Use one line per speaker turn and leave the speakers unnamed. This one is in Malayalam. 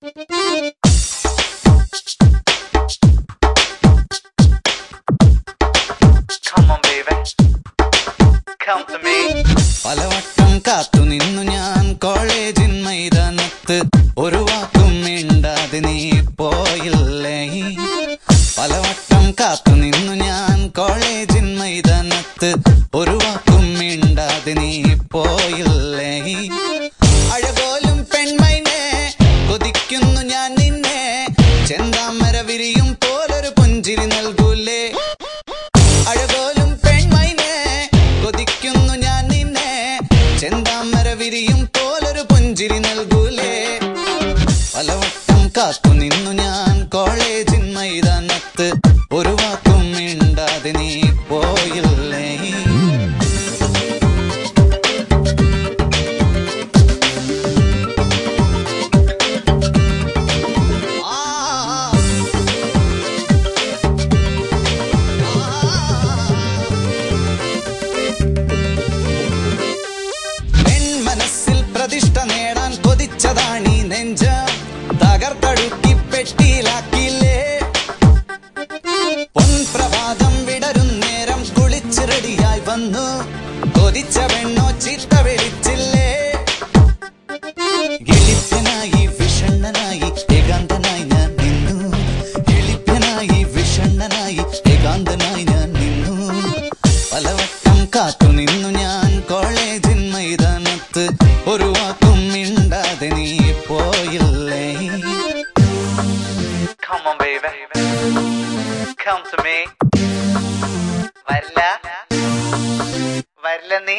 Come on, baby. Come to me.
പലവട്ടം കാത്തു നിന്നു ഞാൻ കോളേജിൻ മൈതാനത്ത്, ഒരു വാക്കും മിണ്ടാതെ നീ പോയില്ലേ. പലവട്ടം കാത്തു നിന്നു ഞാൻ കോളേജിൻ മൈതാനത്ത്, ഒരു വാക്കും മിണ്ടാതെ നീ പോയില്ലേ. അഴകോലും പെൺമൈനെ കൊതിക്കുന്നു ഞാൻ നിന്നെ, ചെന്താമര വിരിയും പോലൊരു പുഞ്ചിരി നൽകൂലേ. അഴകോലും പെൺമൈനെ കൊതിക്കുന്നു ഞാൻ നിന്നെ, ചെന്താമര വിരിയും പോലൊരു പുഞ്ചിരി നൽകൂലേ. പലവട്ടം കാത്തു നിന്നു ഞാൻ കോളേജിൻ മൈതാനത്ത്, ഒരു വാക്കും മിണ്ടാതെ നീ പോയില്ലേ. മനസ്സിൽ പ്രതിഷ്ഠ നേടാൻ കൊതിച്ചതാണീ നെഞ്ച, തകർത്തടുക്കി പെട്ടിയിലാക്കിയില്ലേ. പൊൻപ്രഭാതം വിടരും നേരം കുളിച്ച് റെഡിയായി വന്നു, കൊതിച്ച പെണ്ണോ ചീത്ത വിളിച്ചില്ലേ. എളിപ്പനായി വിഷണ്ണനായി ഏകാന്തനായി ഞാൻ നിന്നു, എളിപ്പനായി വിഷണ്ണനായി ഏകാന്തനായി ഞാൻ നിന്നു. പലവട്ടം കാത്തു നിന്നു ഞാൻ കോളേജിൻ മൈതാനത്ത്, ഒരു വാക്കും മിണ്ടാതെ നീ പോയില്ലേ.
Come on, baby. Come to me. വരില്ല നീ.